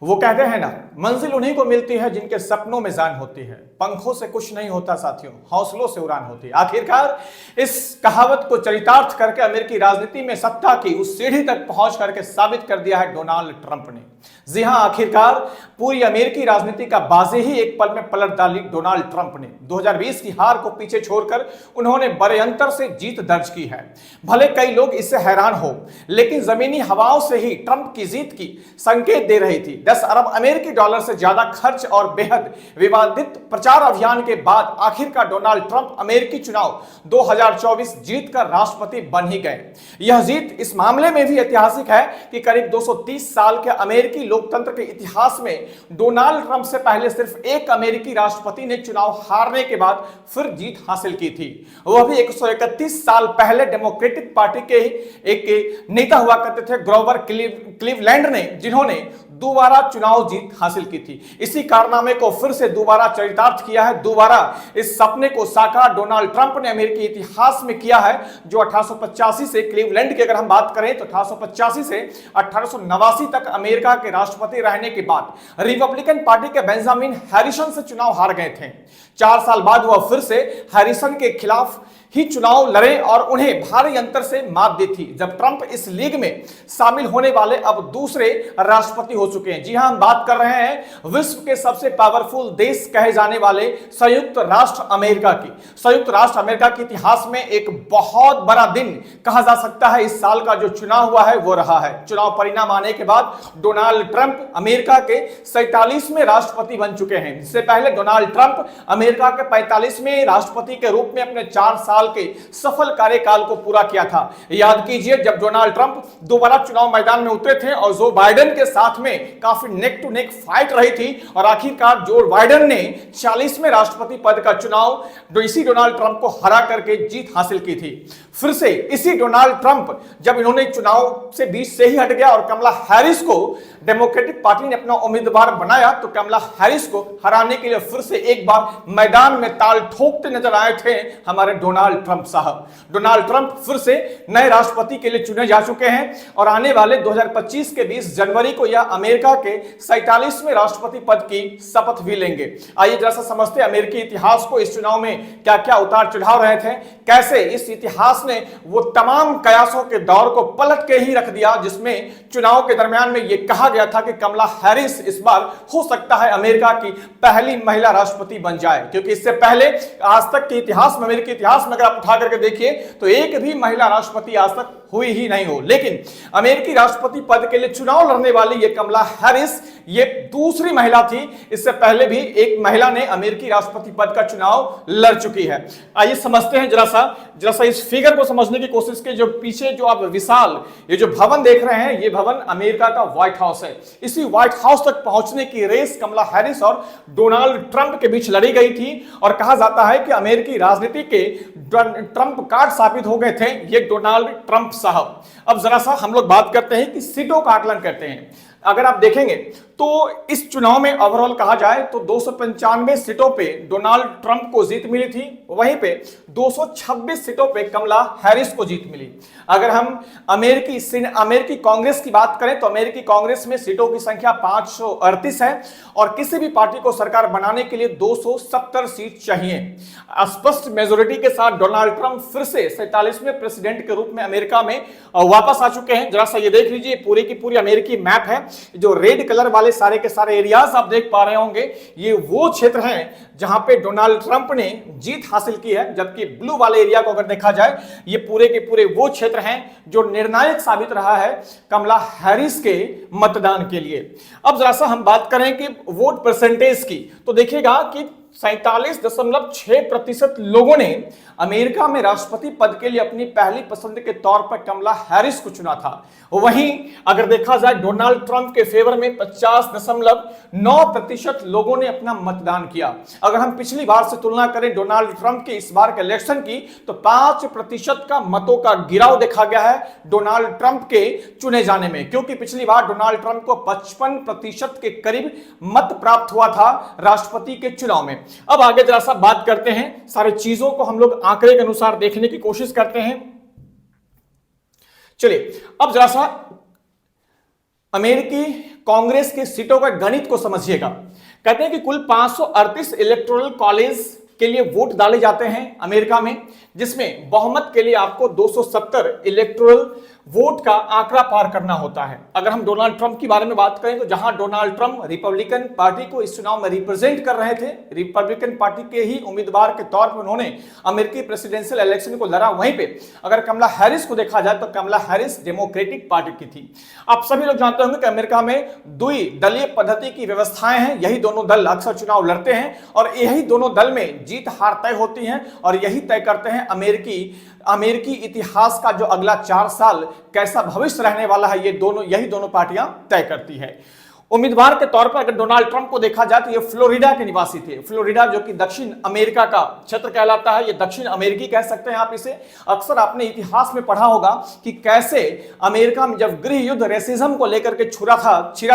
वो कहते हैं ना, मंजिल उन्हीं को मिलती है जिनके सपनों में जान होती है। पंखों से कुछ नहीं होता साथियों, हौसलों से उड़ान होती है। आखिरकार इस कहावत को चरितार्थ करके अमेरिकी राजनीति में सत्ता की उस सीढ़ी तक पहुंच करके साबित कर दिया है डोनाल्ड ट्रंप ने। जी हां, आखिरकार पूरी अमेरिकी राजनीति का बाजी ही एक पल में पलट डाली डोनाल्ड ट्रंप ने। 2020 की हार को पीछे छोड़कर उन्होंने बड़े अंतर से जीत दर्ज की है। भले कई लोग इससे हैरान हो, लेकिन जमीनी हवाओं से ही ट्रंप की जीत की संकेत दे रही थी। 10 अरब अमेरिकी डॉलर से ज्यादा खर्च और बेहद विवादित प्रचार अभियान के बाद आखिरकार डोनाल्ड ट्रंप अमेरिकी चुनाव 2024 जीत कर राष्ट्रपति बन ही गए। यह जीत इस मामले में भी ऐतिहासिक है कि करीब 230 साल के अमेरिकी लोकतंत्र के इतिहास में डोनाल्ड ट्रंप से पहले सिर्फ एक अमेरिकी राष्ट्रपति ने चुनाव हारने के बाद फिर जीत हासिल की थी। वह भी 131 साल पहले डेमोक्रेटिक पार्टी के एक नेता हुआ करते थे ग्रोवर क्लीवलैंड ने, जिन्होंने दोबारा चुनाव जीत हासिल की थी। इसी कारनामे को फिर से दोबारा चरितार्थ किया है। दोबारा इस सपने को साकार डोनाल्ड ट्रंप ने अमेरिकी इतिहास में किया है, जो 1885 से क्लीवलैंड की अगर हम बात करें तो 1885 से 1889 तक अमेरिका के राष्ट्रपति रहने के बाद रिपब्लिकन पार्टी के बेंजामिन हैरिसन से चुनाव हार गए थे। 4 साल बाद वह फिर से हैरिसन के खिलाफ ही चुनाव लड़े और उन्हें भारी अंतर से मात दी थी, जब ट्रंप इस लीग में शामिल होने वाले अब दूसरे राष्ट्रपति हो चुके हैं। जी हां, हम बात कर रहे हैं विश्व के सबसे पावरफुल देश कहे जाने वाले संयुक्त राष्ट्र अमेरिका की। संयुक्त राष्ट्र अमेरिका के इतिहास में एक बहुत बड़ा दिन कहा जा सकता है इस साल का जो चुनाव हुआ है वो रहा है। चुनाव परिणाम आने के बाद डोनाल्ड ट्रंप अमेरिका के 47वें राष्ट्रपति बन चुके हैं। इससे पहले डोनाल्ड ट्रंप अमेरिका के 45वें राष्ट्रपति के रूप में अपने 4 साल के सफल कार्यकाल को पूरा किया था। याद कीजिए, जब डोनाल्ड ट्रंप दोबारा चुनाव मैदान में उतरे थे और जो बाइडेन के साथ में काफी नेक टू नेक फाइट रही थी और आखिरकार जो बाइडेन ने 40वें राष्ट्रपति पद का चुनाव इसी डोनाल्ड ट्रंप को हरा करके जीत हासिल की थी। फिर से इसी डोनाल्ड ट्रंप जब इन्होंने चुनाव से बीच से ही हट गया और कमला हैरिस को डेमोक्रेटिक पार्टी ने अपना उम्मीदवार बनाया, तो कमला हैरिस को हराने के लिए फिर से एक बार मैदान में ताल ठोकते नजर आए थे हमारे डोनाल्ड ट्रंप साहब। डोनाल्ड ट्रंप फिर से नए राष्ट्रपति के लिए चुने जा चुके हैं और आने वाले 2025 के 20 जनवरी को यह अमेरिका के 47वें राष्ट्रपति पद की शपथ भी लेंगे। आइए जरा सा समझते हैं अमेरिकी इतिहास को, इस चुनाव में क्या क्या उतार चढ़ाव रहे थे, कैसे इस इतिहास ने वो तमाम कयासों के दौर को पलट के ही रख दिया जिसमें चुनाव के दरमियान में यह कहा गया था कि कमला हैरिस इस बार हो सकता है अमेरिका की पहली महिला राष्ट्रपति बन जाए। क्योंकि इससे पहले आज तक के इतिहास में, अमेरिकी इतिहास में अगर आप उठा करके देखिए तो एक भी महिला राष्ट्रपति आज तक हुई ही नहीं हो। लेकिन अमेरिकी राष्ट्रपति पद के लिए चुनाव लड़ने वाली ये कमला हैरिस ये दूसरी महिला थी। इससे पहले भी एक महिला ने अमेरिकी राष्ट्रपति पद का चुनाव लड़ चुकी है। आइए समझते हैं जरा सा इस फिगर को समझने की कोशिश की। जो पीछे जो आप विशाल ये जो भवन देख रहे हैं, ये भवन अमेरिका का व्हाइट हाउस है। इसी व्हाइट हाउस तक पहुंचने की रेस कमला हैरिस और डोनाल्ड ट्रंप के बीच लड़ी गई थी और कहा जाता है कि अमेरिकी राजनीति के ट्रंप कार्ड साबित हो गए थे ये डोनाल्ड ट्रंप साहब। अब जरा सा हम लोग बात करते हैं कि सीटों का आकलन करते हैं। अगर आप देखेंगे तो इस चुनाव में ओवरऑल कहा जाए तो 295 सीटों पे डोनाल्ड ट्रंप को जीत मिली थी, वहीं पे 226 सीटों पे कमला हैरिस को जीत मिली। अगर हम अमेरिकी कांग्रेस की बात करें तो अमेरिकी कांग्रेस में सीटों की संख्या 538 है और किसी भी पार्टी को सरकार बनाने के लिए 270 सीट चाहिए। स्पष्ट मेजोरिटी के साथ डोनाल्ड ट्रंप फिर से 47वें प्रेसिडेंट के रूप में अमेरिका में वापस आ चुके हैं। जरा सा ये देख लीजिए, पूरी की पूरी अमेरिकी मैप है। जो रेड कलर वाले सारे के सारे एरियाज आप देख पा रहे होंगे, ये वो क्षेत्र हैं जहां पे डोनाल्ड ट्रंप ने जीत हासिल की है, जबकि ब्लू वाले एरिया को अगर देखा जाए ये पूरे के पूरे वो क्षेत्र हैं जो निर्णायक साबित रहा है कमला हैरिस के मतदान के लिए। अब जरा सा हम बात करें कि वोट परसेंटेज की, तो देखिएगा कि 47.6% लोगों ने अमेरिका में राष्ट्रपति पद के लिए अपनी पहली पसंद के तौर पर कमला हैरिस को चुना था। वहीं अगर देखा जाए डोनाल्ड ट्रंप के फेवर में 50.9% लोगों ने अपना मतदान किया। अगर हम पिछली बार से तुलना करें डोनाल्ड ट्रंप के इस बार के इलेक्शन की, तो 5% का मतों का गिराव देखा गया है डोनाल्ड ट्रंप के चुने जाने में, क्योंकि पिछली बार डोनाल्ड ट्रंप को 55% के करीब मत प्राप्त हुआ था राष्ट्रपति के चुनाव में। अब आगे जरा सा बात करते हैं, सारी चीजों को हम लोग आंकड़े के अनुसार देखने की कोशिश करते हैं। चलिए अब जरा सा अमेरिकी कांग्रेस की सीटों का गणित को समझिएगा। कहते हैं कि कुल 538 इलेक्टोरल कॉलेज के लिए वोट डाले जाते हैं अमेरिका में, जिसमें बहुमत के लिए आपको 270 इलेक्टोरल वोट का आंकड़ा पार करना होता है। अगर हम डोनाल्ड ट्रंप की बारे में बात करें तो जहां डोनाल्ड ट्रंप रिपब्लिकन पार्टी को इस चुनाव में रिप्रेजेंट कर रहे थे, रिपब्लिकन पार्टी के ही उम्मीदवार के तौर पर उन्होंने अमेरिकी प्रेसिडेंशियल इलेक्शन को लड़ा, वहीं पे अगर कमला हैरिस को देखा जाए तो कमला हैरिस डेमोक्रेटिक पार्टी की थी। आप सभी लोग जानते होंगे कि अमेरिका में द्विदलीय पद्धति की व्यवस्थाएं हैं, यही दोनों दल अक्सर चुनाव लड़ते हैं और यही दोनों दल में जीत हार तय होती है और यही तय करते हैं अमेरिकी इतिहास का जो अगला 4 साल कैसा भविष्य रहने वाला है। यही दोनों पार्टियां तय करती है। उम्मीदवार के तौर पर अगर डोनाल्ड ट्रंप को देखा जाए तो ये फ्लोरिडा के निवासी थे। फ्लोरिडा जो कि दक्षिण अमेरिका का क्षेत्र कहलाता है, ये दक्षिण अमेरिकी कह सकते हैं आप इसे। अक्सर आपने इतिहास में पढ़ा होगा कि कैसे अमेरिका में जब गृह युद्ध रेसिज्म को लेकर के छिड़ा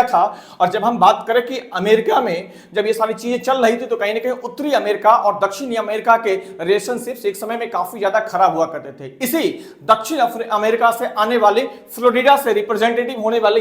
था और जब हम बात करें कि अमेरिका में जब ये सारी चीजें चल रही थी तो कहीं ना कहीं उत्तरी अमेरिका और दक्षिणी अमेरिका के रिलेशनशिप्स एक समय में काफी ज्यादा खराब हुआ करते थे। इसी दक्षिण अमेरिका से आने वाले फ्लोरिडा से रिप्रेजेंटेटिव होने वाले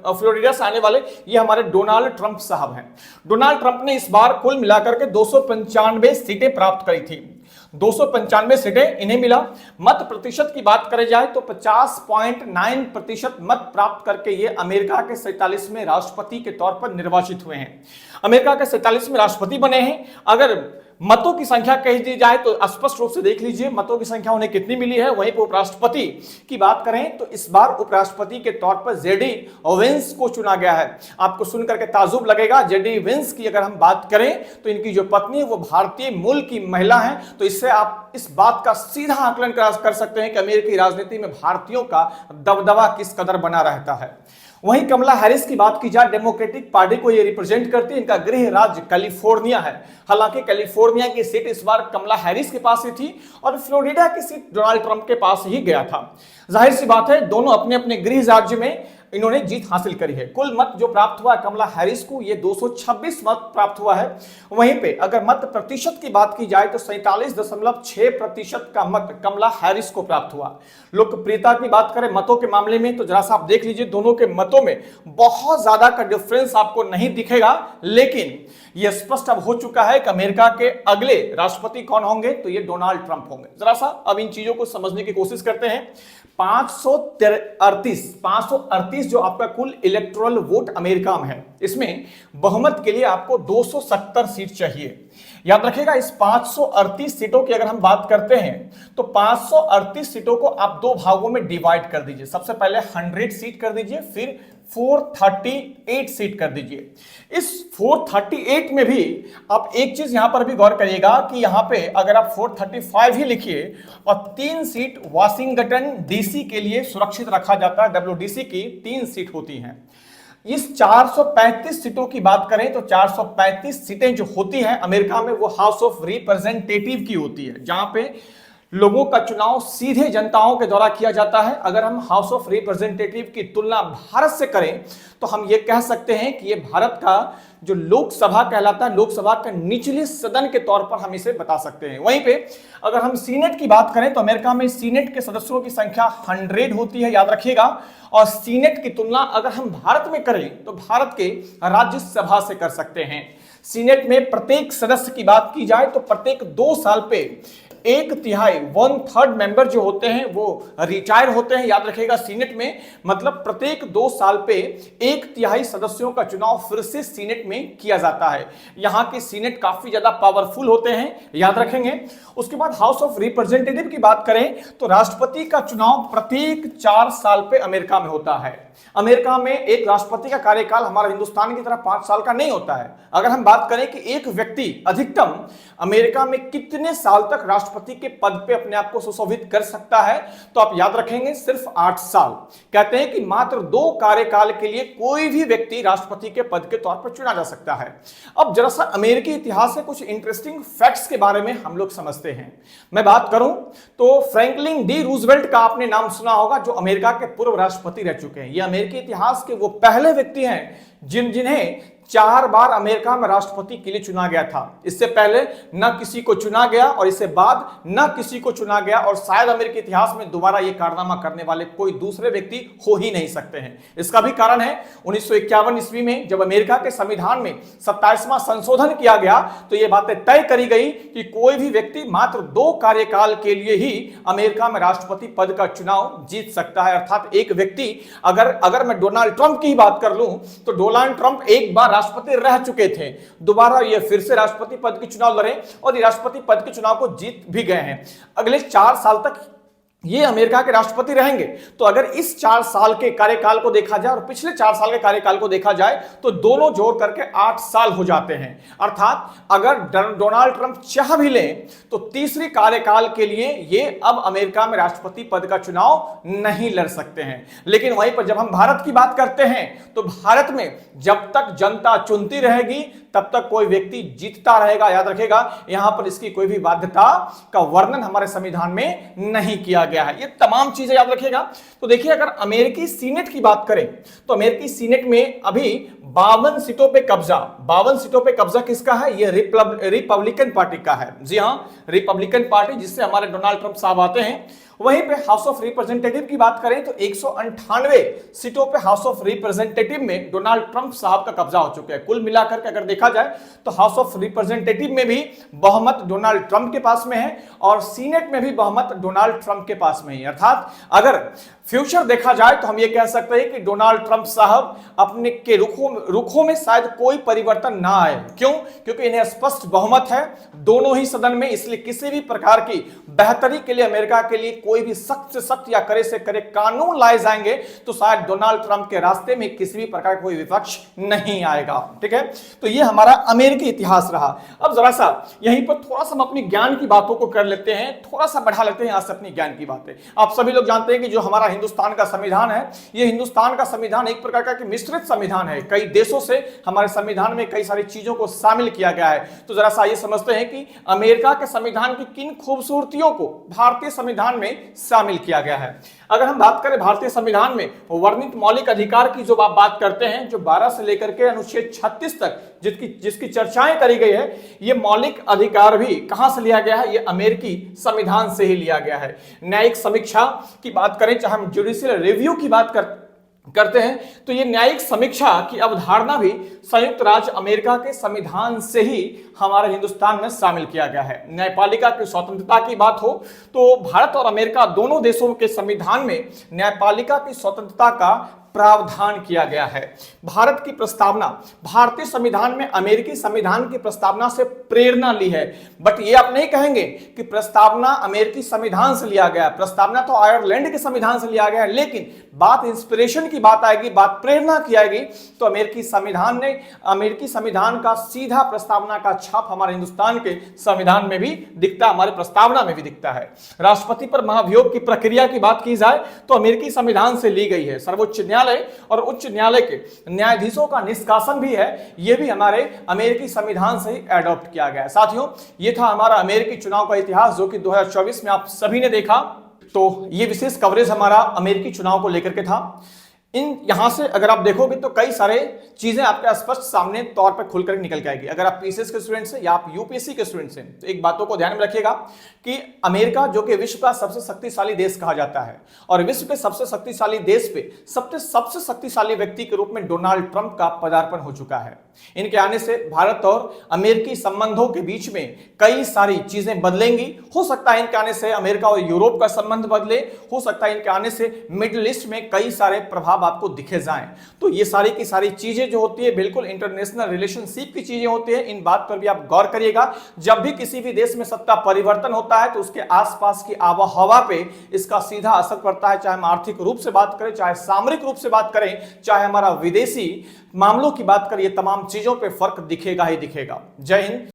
फ्लोरिडा से आने वाले ये हमारे डोनाल्ड ट्रंप साहब हैं। डोनाल्ड ट्रंप ने इस बार कुल मिलाकर के 295 सीटें प्राप्त करी थी। 295 सीटें इन्हें मिला। मत प्रतिशत की बात करें जाए तो 50.9% मत प्राप्त करके ये अमेरिका के 47वें राष्ट्रपति के तौर पर निर्वाचित हुए हैं। अमेरिका के 47वें राष्ट्रपति बने हैं। अगर मतों की संख्या कह दी जाए तो स्पष्ट रूप से देख लीजिए मतों की संख्या उन्हें कितनी मिली है। वहीं पर उपराष्ट्रपति की बात करें तो इस बार उपराष्ट्रपति के तौर पर जेडी वेंस को चुना गया है। आपको सुनकर के ताजुब लगेगा। जेडी वेंस की अगर हम बात करें तो इनकी जो पत्नी है वो भारतीय मूल की महिला है, तो इससे आप इस बात का सीधा आकलन कर सकते हैं कि अमेरिकी राजनीति में भारतीयों का दबदबा किस कदर बना रहता है। वहीं कमला हैरिस की बात की जाए, डेमोक्रेटिक पार्टी को ये रिप्रेजेंट करती है। इनका गृह राज्य कैलिफोर्निया है। हालांकि कैलिफोर्निया की सीट इस बार कमला हैरिस के पास ही थी और फ्लोरिडा की सीट डोनाल्ड ट्रंप के पास ही गया था। जाहिर सी बात है दोनों अपने अपने गृह राज्य में इन्होंने जीत हासिल करी है। कुल मत जो प्राप्त हुआ कमला हैरिस को ये 226 मत प्राप्त हुआ है। वहीं पे अगर मत प्रतिशत की बात की जाए तो 47.6% का मत कमला हैरिस को प्राप्त हुआ। लोकप्रियता की बात करें मतों के मामले में तो जरा सा आप देख लीजिए, दोनों के मतों में बहुत ज्यादा का डिफरेंस आपको नहीं दिखेगा, लेकिन यह स्पष्ट अब हो चुका है कि अमेरिका के अगले राष्ट्रपति कौन होंगे, तो ये डोनाल्ड ट्रंप होंगे। जरा सा अब इन चीजों को समझने की कोशिश करते हैं। 538 जो आपका कुल इलेक्टोरल वोट अमेरिका में है, इसमें बहुमत के लिए आपको 270 सीट चाहिए। याद रखिएगा, इस 538 सीटों की अगर हम बात करते हैं तो 538 सीटों को आप दो भागों में डिवाइड कर दीजिए। सबसे पहले 100 सीट कर दीजिए, फिर 438 सीट कर दीजिए। इस 438 में भी आप एक चीज यहां पर भी गौर करिएगा कि यहां पे अगर आप 435 ही लिखिए और 3 सीट वाशिंगटन डीसी के लिए सुरक्षित रखा जाता है। WDC की 3 सीट होती हैं। इस 435 सीटों की बात करें तो 435 सीटें जो होती हैं अमेरिका में वो हाउस ऑफ रिप्रेजेंटेटिव की होती है, जहां पे लोगों का चुनाव सीधे जनताओं के द्वारा किया जाता है। अगर हम हाउस ऑफ रिप्रेजेंटेटिव की तुलना भारत से करें तो हम ये कह सकते हैं कि ये भारत का जो लोकसभा कहलाता है, लोकसभा के निचले सदन के तौर पर हम इसे बता सकते हैं। वहीं पे अगर हम सीनेट की बात करें तो अमेरिका में सीनेट के सदस्यों की संख्या 100 होती है, याद रखिएगा। और सीनेट की तुलना अगर हम भारत में करें तो भारत के राज्यसभा से कर सकते हैं। सीनेट में प्रत्येक सदस्य की बात की जाए तो प्रत्येक 2 साल पे 1/3 1/3 मेंबर जो होते हैं वो रिटायर होते हैं। याद रखिएगा, सीनेट में मतलब प्रत्येक 2 साल पे 1/3 सदस्यों का चुनाव फिर से सीनेट में किया जाता है। यहाँ के सीनेट काफी ज्यादा पावरफुल होते हैं, याद रखेंगे। उसके बाद हाउस ऑफ रिप्रेजेंटेटिव की बात करें तो राष्ट्रपति का चुनाव प्रत्येक 4 साल पे अमेरिका में होता है। अमेरिका में एक राष्ट्रपति का कार्यकाल हमारा हिंदुस्तान की तरह 5 साल का नहीं होता है। अगर हम बात करें कि एक व्यक्ति अधिकतम अमेरिका में कितने साल तक राष्ट्रपति के पद पे अपने आप को सुशोभित कर सकता है, तो आप याद रखेंगे सिर्फ 8 साल। कहते हैं कि मात्र 2 कार्यकाल के लिए कोई भी व्यक्ति राष्ट्रपति के पद के तौर पर चुना जा सकता है। अब जरा सा अमेरिकी इतिहास से कुछ इंटरेस्टिंग फैक्ट्स के बारे में हम लोग समझते हैं। मैं बात करूं तो फ्रैंकलिन डी रूजवेल्ट का आपने नाम सुना होगा, जो अमेरिका के पूर्व राष्ट्रपति रह चुके हैं। ये अमेरिकी इतिहास के वो पहले व्यक्ति हैं जिन्हें 4 बार अमेरिका में राष्ट्रपति के लिए चुना गया था। इससे पहले न किसी को चुना गया और इससे बाद न किसी को चुना गया, और शायद अमेरिकी इतिहास में दोबारा यह कारनामा करने वाले कोई दूसरे व्यक्ति हो ही नहीं सकते हैं। इसका भी कारण है 1951 ईस्वी में जब अमेरिका के संविधान में 27वां संशोधन किया गया तो यह बातें तय करी गई कि कोई भी व्यक्ति मात्र 2 कार्यकाल के लिए ही अमेरिका में राष्ट्रपति पद का चुनाव जीत सकता है। अर्थात एक व्यक्ति, अगर मैं डोनाल्ड ट्रंप की बात कर लूं तो डोनाल्ड ट्रंप एक बार राष्ट्रपति रह चुके थे, दोबारा ये फिर से राष्ट्रपति पद के चुनाव लड़े और ये राष्ट्रपति पद के चुनाव को जीत भी गए हैं। अगले 4 साल तक ये अमेरिका के राष्ट्रपति रहेंगे। तो अगर इस 4 साल के कार्यकाल को देखा जाए और पिछले 4 साल के कार्यकाल को देखा जाए तो दोनों जोड़ करके 8 साल हो जाते हैं। अर्थात अगर डोनाल्ड ट्रंप चाह भी लें तो तीसरी कार्यकाल के लिए ये अब अमेरिका में राष्ट्रपति पद का चुनाव नहीं लड़ सकते हैं। लेकिन वहीं पर जब हम भारत की बात करते हैं तो भारत में जब तक जनता चुनती रहेगी तब तक कोई व्यक्ति जीतता रहेगा। याद रखेगा, यहां पर इसकी कोई भी बाध्यता का वर्णन हमारे संविधान में नहीं किया गया है। ये तमाम चीजें याद रखिएगा। तो देखिए, अगर अमेरिकी सीनेट की बात करें तो अमेरिकी सीनेट में अभी 52 सीटों पे कब्जा 52 सीटों पे कब्जा किसका है? ये रिपब्लिकन पार्टी का है। जी हां, रिपब्लिकन पार्टी, जिससे हमारे डोनाल्ड ट्रंप साहब आते हैं। वहीं पे हाउस ऑफ रिप्रेजेंटेटिव की बात करें तो 198 सीटों पे हाउस ऑफ रिप्रेजेंटेटिव में डोनाल्ड ट्रंप साहब का कब्जा हो चुका है। कुल मिलाकर के अगर देखा जाए तो हाउस ऑफ रिप्रेजेंटेटिव में भी बहुमत डोनाल्ड ट्रंप के पास में है और सीनेट में भी बहुमत डोनाल्ड ट्रंप के पास में है। अर्थात अगर फ्यूचर देखा जाए तो हम ये कह सकते हैं कि डोनाल्ड ट्रंप साहब अपने के रुखों में शायद कोई परिवर्तन ना आए। क्यों? क्योंकि इन्हें स्पष्ट बहुमत है दोनों ही सदन में, इसलिए किसी भी प्रकार की बेहतरी के लिए अमेरिका के लिए कोई भी सख्त से सख्त या कड़े से कड़े कानून लाए जाएंगे तो शायद डोनाल्ड ट्रंप के रास्ते में किसी भी प्रकार का कोई विपक्ष नहीं आएगा। ठीक है, तो ये हमारा अमेरिकी इतिहास रहा। अब जरा सा यहीं पर थोड़ा सा हम अपनी ज्ञान की बातों को कर लेते हैं, थोड़ा सा बढ़ा लेते हैं यहां से अपनी ज्ञान की बातें। आप सभी लोग जानते हैं कि जो हमारा हिंदुस्तान का संविधान है, ये हिंदुस्तान का संविधान एक प्रकार का मिश्रित संविधान है। कई देशों से हमारे संविधान में कई सारी चीजों को शामिल किया गया है। तो जरा सा ये समझते हैं कि अमेरिका के संविधान की किन खूबसूरतियों को भारतीय संविधान में शामिल किया गया है। अगर हम बात करें भारतीय संविधान में वर्णित मौलिक अधिकार की जो आप बात करते हैं, जो 12 से लेकर के अनुच्छेद 36 तक जिसकी चर्चाएं करी गई है, ये मौलिक अधिकार भी कहां से लिया गया है? ये अमेरिकी संविधान से ही लिया गया है। न्यायिक समीक्षा की बात करें, चाहे हम जुडिशियल रिव्यू की बात करते हैं, तो ये न्यायिक समीक्षा की अवधारणा भी संयुक्त राज्य अमेरिका के संविधान से ही हमारे हिंदुस्तान में शामिल किया गया है। न्यायपालिका की स्वतंत्रता की बात हो तो भारत और अमेरिका दोनों देशों के संविधान में न्यायपालिका की स्वतंत्रता का प्रावधान किया गया है। भारत की प्रस्तावना भारतीय संविधान में अमेरिकी संविधान की प्रस्तावना से प्रेरणा ली है, बट ये आप नहीं कहेंगे कि प्रस्तावना अमेरिकी संविधान से लिया गया है। प्रस्तावना तो आयरलैंड के संविधान से लिया गया है, लेकिन बात इंस्पिरेशन की बात आएगी, बात प्रेरणा की आएगी तो अमेरिकी संविधान का सीधा प्रस्तावना का छाप हमारे हिंदुस्तान के संविधान में भी दिखता है, हमारे प्रस्तावना में भी दिखता है। राष्ट्रपति पर महाभियोग की प्रक्रिया की बात की जाए तो अमेरिकी संविधान से ली गई है। सर्वोच्च न्यायालय और उच्च न्यायालय के न्यायाधीशों का निष्कासन भी है, यह भी हमारे अमेरिकी संविधान से ही एडॉप्ट किया गया है। साथियों, यह था हमारा अमेरिकी चुनाव का इतिहास जो कि 2024 में आप सभी ने देखा। तो यह विशेष कवरेज हमारा अमेरिकी चुनाव को लेकर के था। यहां से अगर आप देखोगे तो कई सारे चीजें आपके स्पष्ट सामने तौर पर खुलकर निकल के आएगी। अगर आप पीसीएस के स्टूडेंट्स हैं या आप यूपीएससी के स्टूडेंट्स हैं तो एक बातों को ध्यान में रखिएगा कि अमेरिका जो कि विश्व का सबसे शक्तिशाली देश कहा जाता है और विश्व के सबसे शक्तिशाली देश पे सबसे शक्तिशाली व्यक्ति के रूप में डोनाल्ड ट्रंप का पदार्पण हो चुका है। इनके आने से भारत और अमेरिकी संबंधों के बीच में कई सारी चीजें बदलेंगी। हो सकता है इनके आने से अमेरिका और यूरोप का संबंध बदले, हो सकता है इनके आने से मिडिल ईस्ट में कई सारे प्रभाव आपको दिखे जाएं। तो ये सारी की सारी चीजें जो होती है बिल्कुल इंटरनेशनल रिलेशनशिप की चीजें होती है। इन बात पर भी आप गौर करिएगा। जब भी किसी भी देश में सत्ता परिवर्तन होता है तो उसके आसपास की आबोहवा पे इसका सीधा असर पड़ता है, चाहे हम आर्थिक रूप से बात करें, चाहे सामरिक रूप से बात करें, चाहे हमारा विदेशी मामलों की बात करें, ये तमाम चीजों पे फर्क दिखेगा ही दिखेगा। जय हिंद।